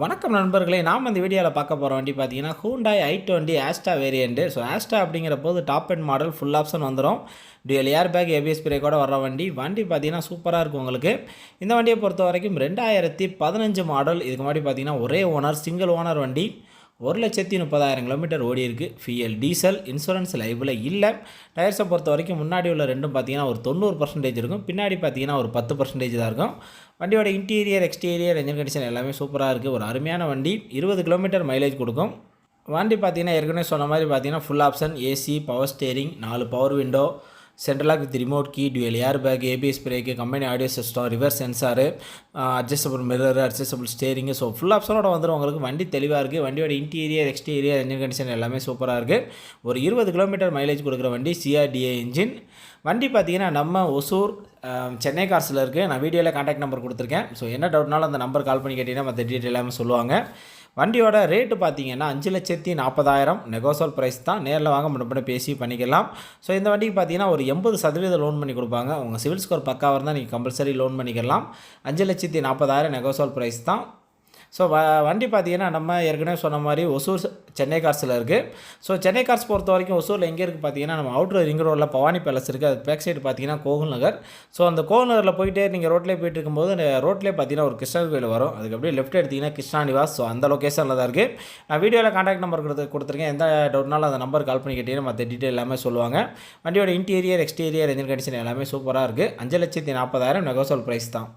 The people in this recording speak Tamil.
வணக்கம் நண்பர்களே, நாம் இந்த வீடியோவில் பார்க்க போகிற வண்டி பார்த்தீங்கன்னா Hundai I20 Asta variant. So Asta அப்படிங்கிற போது top end model full option வந்துடும். டுயல் ஏர் பேக் ஏபிஎஸ் பிரேக்கோட வர வண்டி பார்த்தீங்கன்னா சூப்பராக இருக்கும் உங்களுக்கு. இந்த வண்டியை பொறுத்த வரைக்கும் 2015 மாடல். இதுக்கு முன்னாடி பார்த்தீங்கன்னா ஒரே ஓனர், சிங்கிள் ஓனர் வண்டி. 1,30,000 கிலோமீட்டர் ஓடி இருக்குது. ஃபியல் டீசல், இன்சூரன்ஸ் லைவில் இல்லை. டயர்ஸை பொறுத்த வரைக்கும் முன்னாடி உள்ள ரெண்டும் பார்த்தீங்கன்னா ஒரு 90% இருக்கும், பின்னாடி பார்த்தீங்கன்னா ஒரு 10% தான் இருக்கும். வண்டியோட இன்டீரியர், எக்ஸ்டீரியர், என்ஜின் கண்டிஷன் எல்லாமே சூப்பராக இருக்குது. ஒரு அருமையான வண்டி. 20 கிலோமீட்டர் மைலேஜ் கொடுக்கும். வண்டி பார்த்தீங்கன்னா ஏற்கனவே சொன்ன மாதிரி பார்த்தீங்கன்னா full option AC, power steering, 4 power window, central lock with remote key, dual air bag, ABS brake, company audio system, reverse sensor, adjustable mirror, adjustable steering. So full ஆப்ஷனோட வந்துடும் உங்களுக்கு. வண்டி தெளிவாக இருக்குது. வண்டியோட இன்டீரியர், எக்ஸ்டீரியர், என்ஜின் கண்டிஷன் எல்லாமே சூப்பராக இருக்குது. ஒரு 20 கிலோமீட்டர் மைலேஜ் கொடுக்குற வண்டி. சிஆர்டிஏ இன்ஜின் வண்டி பார்த்தீங்கன்னா நம்ம ஒசூர் சென்னை கார்ஸில் இருக்குது. நான் வீடியோவில் கான்டாக்ட் நம்பர் கொடுத்துருக்கேன். ஸோ என்ன டவுட்னாலும் அந்த நம்பர் கால் பண்ணி கேட்டிங்கன்னா மற்ற டீட்டெயில் எல்லாமே சொல்லுவாங்க. வண்டியோட ரேட்டு பார்த்தீங்கன்னா 5,40,000 நெகோசல் ப்ரைஸ் தான். நேரில் வாங்க முன்னே பேசி பண்ணிக்கலாம். ஸோ இந்த வண்டிக்கு பார்த்தீங்கன்னா ஒரு 80% லோன் பண்ணி கொடுப்பாங்க. உங்கள் சிவில் ஸ்கோர் பக்காவாக இருந்தால் நீங்கள் கம்பல்சரி லோன் பண்ணிக்கலாம். 5,40,000 நெகோசல் ப்ரைஸ் தான். ஸோ வண்டி பார்த்தீங்கன்னா நம்ம ஏற்கனவே சொன்ன மாதிரி ஒசூர் சென்னை கார்ஸில் இருக்குது. ஸோ சென்னை கார்ஸ் பொறுத்த வரைக்கும் ஒசூரில் எங்கே இருக்குது பார்த்தீங்கன்னா நம்ம அவுட்டர் ரிங் ரோடில் பவானி பேலஸ் இருக்குது. அது பேக் சைடு பார்த்தீங்கன்னா கோகுல் நகர். ஸோ அந்த கோகுல் நகரில் போயிட்டே நீங்கள் ரோட்லேயே போயிட்டு இருக்கும்போது அந்த ரோட்லேயே பார்த்தீங்கன்னா ஒரு கிருஷ்ணர் கோயில் வரும். அதுக்கு அப்படியே லெஃப்ட் எடுத்திங்கன்னா கிருஷ்ணா நிவாஸ். ஸோ அந்த லொக்கேஷனில் தான் இருக்குது. நான் வீடியோவில் கான்டாக்ட் நம்பர் கொடுத்துருக்கேன். எந்த டவுட்னாலும் அந்த நம்பர் கால் பண்ணி கேட்டீங்கன்னா மற்ற டீட்டெயில் எல்லாமே சொல்லுவாங்க. வண்டியோட இன்டீரியர், எக்ஸ்டீரியர், என்ஜின் கண்டிஷன் எல்லாமே சூப்பராக இருக்குது. 5,40,000 நெகோசல் ப்ரைஸ் தான்.